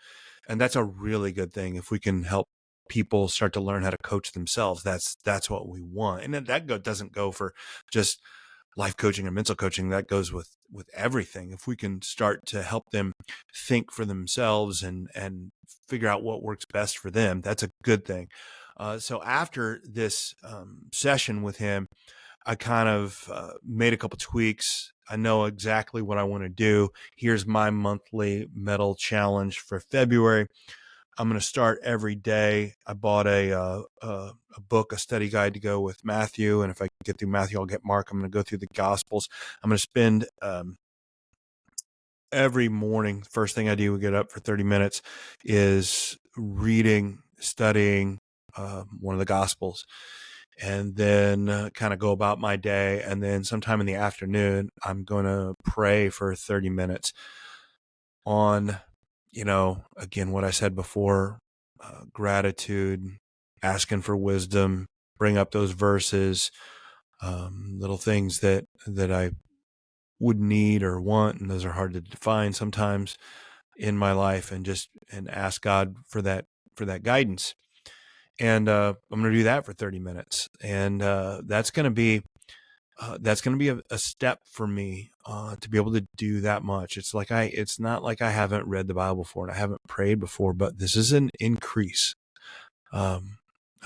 And that's a really good thing. If we can help people start to learn how to coach themselves, that's what we want. And that doesn't go for just life coaching and mental coaching. That goes with everything. If we can start to help them think for themselves and figure out what works best for them, that's a good thing. So after this session with him, I kind of made a couple tweaks. I know exactly what I want to do. Here's my monthly mettle challenge for February. I'm going to start every day. I bought a book, a study guide to go with Matthew. And if I get through Matthew, I'll get Mark. I'm going to go through the Gospels. I'm going to spend every morning, first thing I do, we get up for 30 minutes, is reading, studying one of the Gospels. And then kind of go about my day. And then sometime in the afternoon, I'm going to pray for 30 minutes on, again, what I said before, gratitude, asking for wisdom, bring up those verses, little things that I would need or want. And those are hard to define sometimes in my life, and ask God for that guidance. And I'm going to do that for 30 minutes. And that's going to be a step for me to be able to do that much. It's not like I haven't read the Bible before and I haven't prayed before, but this is an increase. I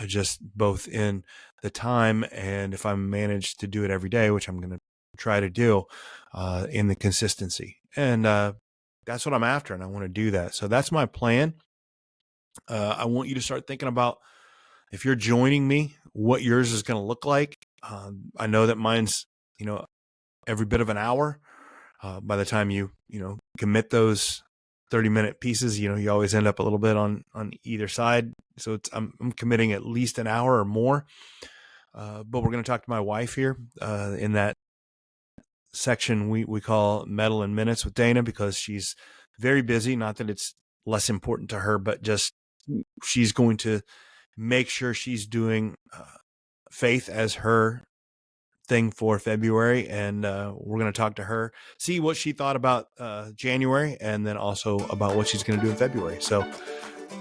just, both in the time, and if I manage to do it every day, which I'm going to try to do, in the consistency. And that's what I'm after, and I want to do that. So that's my plan. I want you to start thinking about, if you're joining me, what yours is going to look like. I know that mine's, every bit of an hour. By the time you commit those 30-minute pieces, you always end up a little bit on either side. So I'm committing at least an hour or more. But we're going to talk to my wife here in that section we call Mettle in Minutes with Dana, because she's very busy. Not that it's less important to her, but just she's going to make sure she's doing faith as her thing for February. And we're going to talk to her, see what she thought about January, and then also about what she's going to do in February. So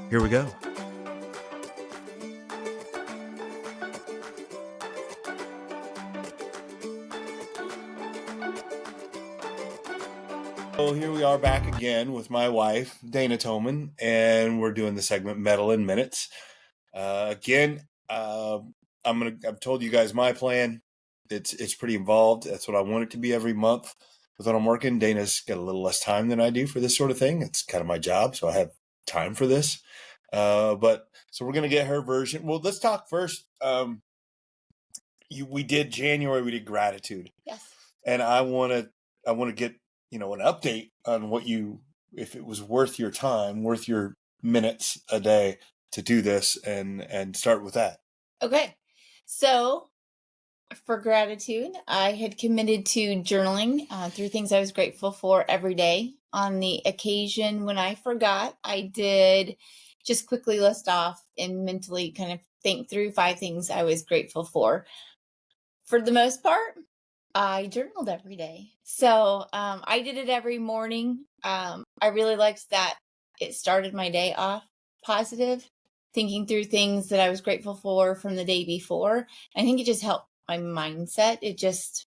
here we go. So here we are back again with my wife, Dana Thomann, and we're doing the segment Mettle in Minutes. Again, I've told you guys my plan. It's pretty involved. That's what I want it to be every month. With what I'm working, Dana's got a little less time than I do for this sort of thing. It's kind of my job, so I have time for this. But so we're gonna get her version. Well, let's talk first. We did January. We did gratitude. Yes. And I want to get an update on if it was worth your time, worth your minutes a day to do this, and start with that. Okay. So for gratitude, I had committed to journaling through things I was grateful for every day. On the occasion when I forgot, I did just quickly list off and mentally kind of think through 5 things I was grateful for. For the most part, I journaled every day. So I did it every morning. I really liked that it started my day off positive, thinking through things that I was grateful for from the day before. I think it just helped my mindset. It just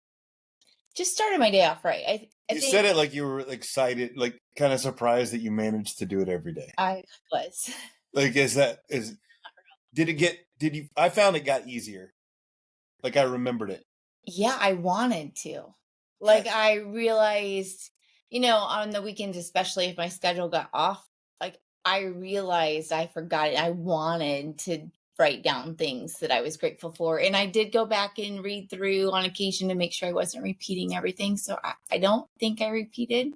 started my day off right. I You think said it like you were excited, like kind of surprised that you managed to do it every day. I was. Like, I found it got easier. Like, I remembered it. Yeah, I wanted to. Like, I realized, on the weekends, especially if my schedule got off, like, I realized I forgot it. I wanted to write down things that I was grateful for. And I did go back and read through on occasion to make sure I wasn't repeating everything. So I don't think I repeated.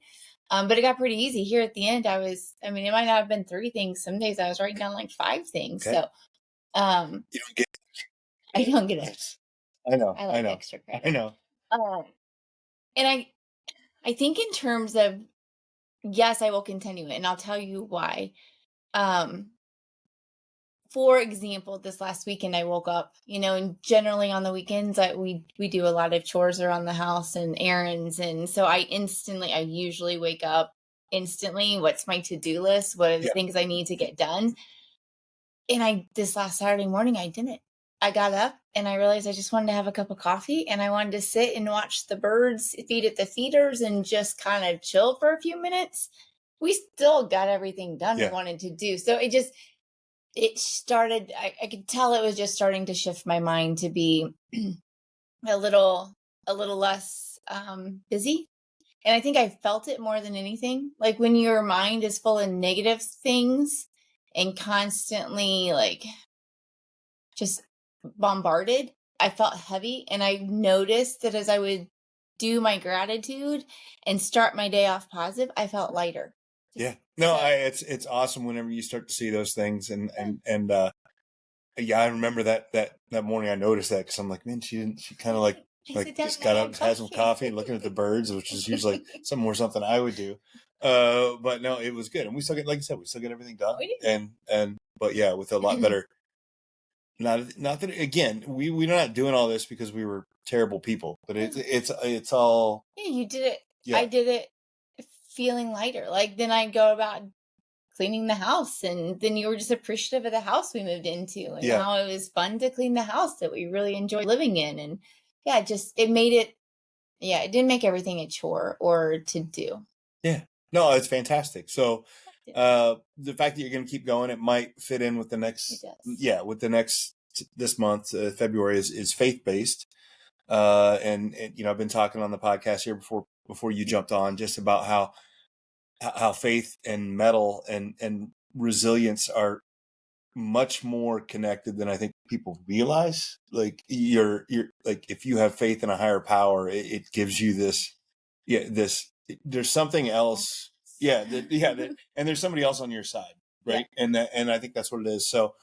But it got pretty easy here at the end. It might not have been 3 things. Some days I was writing down like 5 things. Okay. So, You don't get I don't get it. I know. I like extra credit. I know. And I think in terms of, yes, I will continue it, and I'll tell you why. For example, this last weekend I woke up, and generally on the weekends we do a lot of chores around the house and errands, and so I usually wake up instantly. What's my to-do list? What are the things I need to get done? And this last Saturday morning I didn't. I got up and I realized I just wanted to have a cup of coffee, and I wanted to sit and watch the birds feed at the feeders and just kind of chill for a few minutes. We still got everything done we wanted to do. So it started, I could tell it was just starting to shift my mind to be a little less busy. And I think I felt it more than anything. Like when your mind is full of negative things and constantly like just bombarded, I felt heavy. And I noticed that as I would do my gratitude and start my day off positive, I felt lighter. Yeah. No, it's awesome whenever you start to see those things. And I remember that morning I noticed that, because I'm like, man, she kind of like just got up, had some coffee, looking at the birds, which is usually something I would do. But no, it was good. And we still get, like you said, we still get everything done. But yeah, with a lot better. Not that, again, we're not doing all this because we were terrible people, but it's all. Yeah, you did it. Yeah. I did it feeling lighter. Like then I go about cleaning the house, and then you were just appreciative of the house we moved into, and how it was fun to clean the house that we really enjoyed living in. And it made it. Yeah, it didn't make everything a chore or to do. Yeah. No, it's fantastic. So the fact that you're going to keep going, it might fit in with the next, this month, February is faith-based. And I've been talking on the podcast here before you jumped on, just about how faith and metal and resilience are much more connected than I think people realize. Like you're like, if you have faith in a higher power, it gives you there's something else. And there's somebody else on your side. Right. Yeah. And I think that's what it is. So,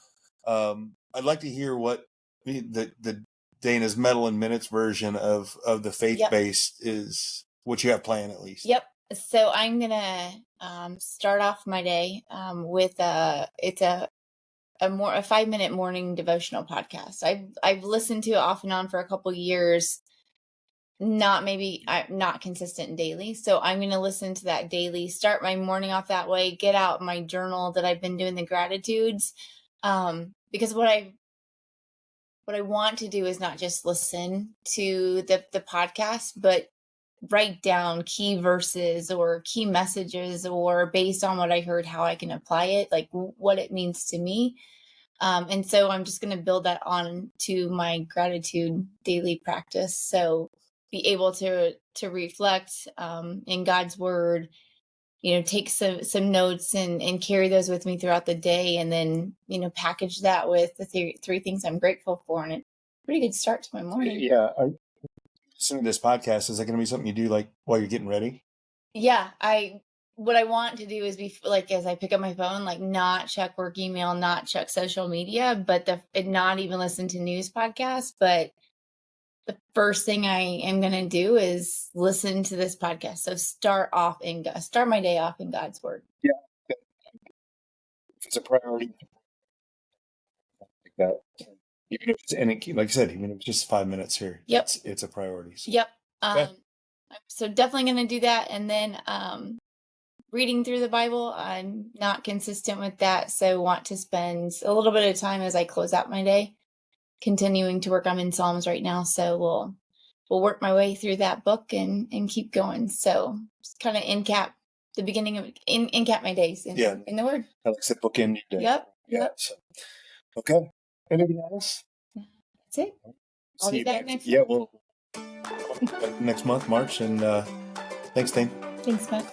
I'd like to hear what the Dana's Mettle in Minutes version of the faith-based is, what you have planned, at least. Yep. So I'm going to start off my day with it's a 5-minute morning devotional podcast. I've listened to it off and on for a couple years. Not consistent daily. So I'm going to listen to that daily, start my morning off that way, get out my journal that I've been doing the gratitudes. Because what I want to do is not just listen to the podcast, but write down key verses or key messages, or based on what I heard, how I can apply it, like what it means to me. And so I'm just going to build that on to my gratitude daily practice. So be able to reflect in God's word, take some notes and carry those with me throughout the day. And then, package that with the 3 things I'm grateful for. And it's a pretty good start to my morning. Yeah. Listening to this podcast, is that going to be something you do like while you're getting ready? Yeah. What I want to do is be like, as I pick up my phone, like not check work email, not check social media, but not even listen to news podcasts. But the first thing I am going to do is listen to this podcast. So start my day off in God's word. Yeah. If it's a priority, like that. Like I said, even if it's just 5 minutes here, it's a priority. So. Yep. So definitely going to do that. And then reading through the Bible, I'm not consistent with that. So want to spend a little bit of time as I close out my day, continuing to work. I'm in Psalms right now. So we'll work my way through that book and keep going. So just kind of encap the beginning of encap my days in the word. I like to book in your day. Yep. Yeah. So, okay. Anything else? That's it. I'll be back next month. Yeah, well, next month, March. And thanks, Dane. Thanks, Matt.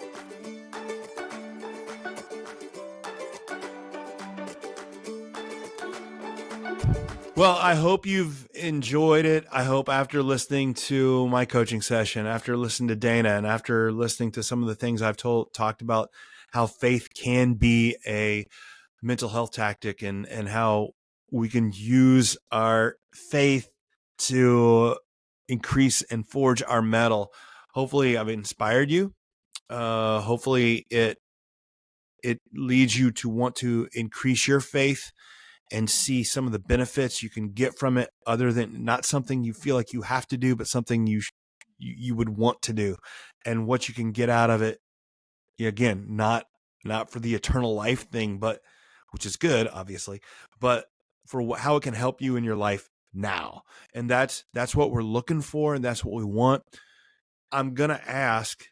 Well, I hope you've enjoyed it. I hope after listening to my coaching session, after listening to Dana, and after listening to some of the things I've talked about how faith can be a mental health tactic and how we can use our faith to increase and forge our mettle. Hopefully I've inspired you. Hopefully it leads you to want to increase your faith and see some of the benefits you can get from it, other than not something you feel like you have to do, but something you would want to do, and what you can get out of it. Again, not for the eternal life thing, but which is good, obviously, but for how it can help you in your life now. And that's what we're looking for, and that's what we want. I'm going to ask,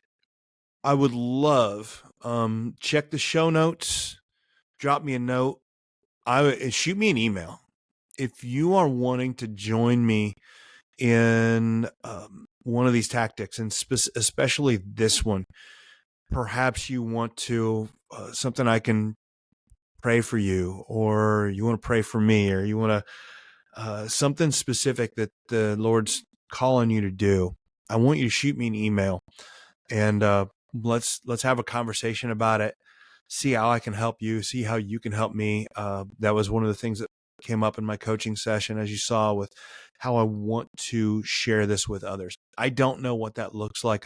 I would love, check the show notes, drop me a note, shoot me an email. If you are wanting to join me in one of these tactics, and especially this one, perhaps you want to, something I can pray for you, or you want to pray for me, or you want to, something specific that the Lord's calling you to do, I want you to shoot me an email, and let's have a conversation about it. See how I can help you, see how you can help me. That was one of the things that came up in my coaching session, as you saw, with how I want to share this with others. I don't know what that looks like.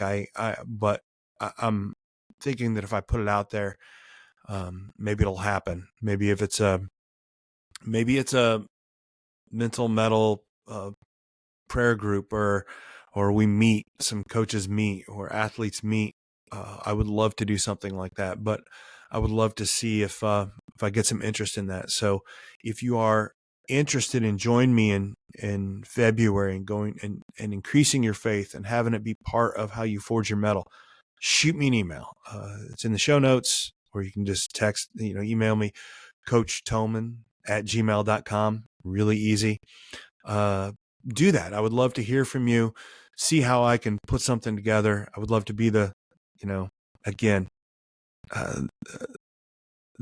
But I'm thinking that if I put it out there, maybe it'll happen. Maybe it's a mental mettle prayer group, or we meet, some coaches meet, or athletes meet. I would love to do something like that, but I would love to see if I get some interest in that. So if you are interested in joining me in February and going and increasing your faith and having it be part of how you forge your mettle, shoot me an email. It's in the show notes, or you can just email me, Coach Thomann @gmail.com. Really easy. Do that. I would love to hear from you, see how I can put something together. I would love to be the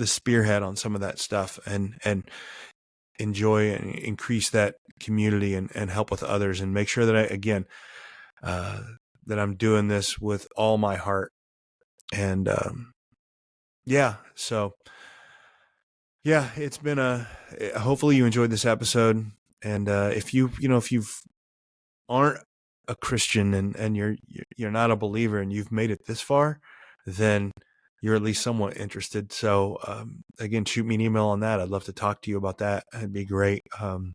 spearhead on some of that stuff, and enjoy and increase that community and help with others, and make sure that that I'm doing this with all my heart. And it's been hopefully you enjoyed this episode. And if you aren't a Christian and you're not a believer and you've made it this far, then you're at least somewhat interested. So again, shoot me an email on that. I'd love to talk to you about that. It'd be great. I'm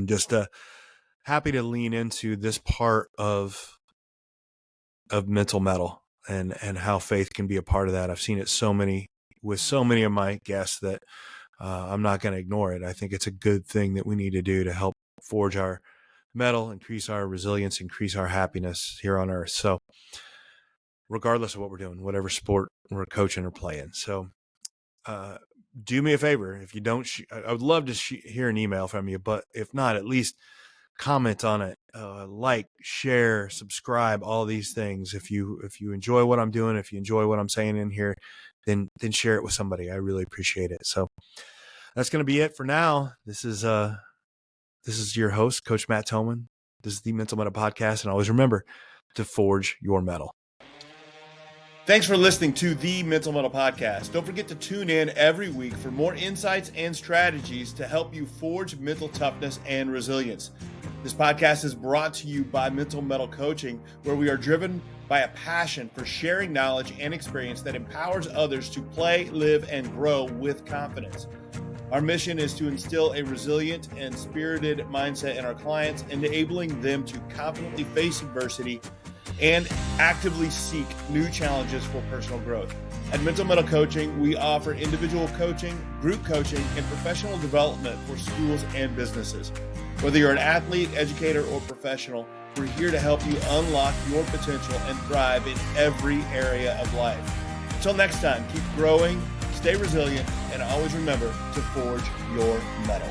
just happy to lean into this part of mental mettle and how faith can be a part of that. I've seen it with so many of my guests that I'm not going to ignore it. I think it's a good thing that we need to do to help forge our mettle, increase our resilience, increase our happiness here on earth. So regardless of what we're doing, whatever sport we're coaching or playing. So do me a favor. If you don't, I would love to hear an email from you, but if not, at least comment on it, like, share, subscribe, all these things. If you enjoy what I'm doing, if you enjoy what I'm saying in here, then share it with somebody. I really appreciate it. So that's going to be it for now. This is your host, Coach Matt Thomann. This is the Mental Mettle Podcast, and always remember to forge your mettle. Thanks for listening to the Mental Mettle Podcast. Don't forget to tune in every week for more insights and strategies to help you forge mental toughness and resilience. This podcast is brought to you by Mental Mettle Coaching, where we are driven by a passion for sharing knowledge and experience that empowers others to play, live, and grow with confidence. Our mission is to instill a resilient and spirited mindset in our clients, enabling them to confidently face adversity and actively seek new challenges for personal growth. At Mental Mettle Coaching, we offer individual coaching, group coaching, and professional development for schools and businesses. Whether you're an athlete, educator, or professional, we're here to help you unlock your potential and thrive in every area of life. Until next time, keep growing, stay resilient, and always remember to forge your mettle.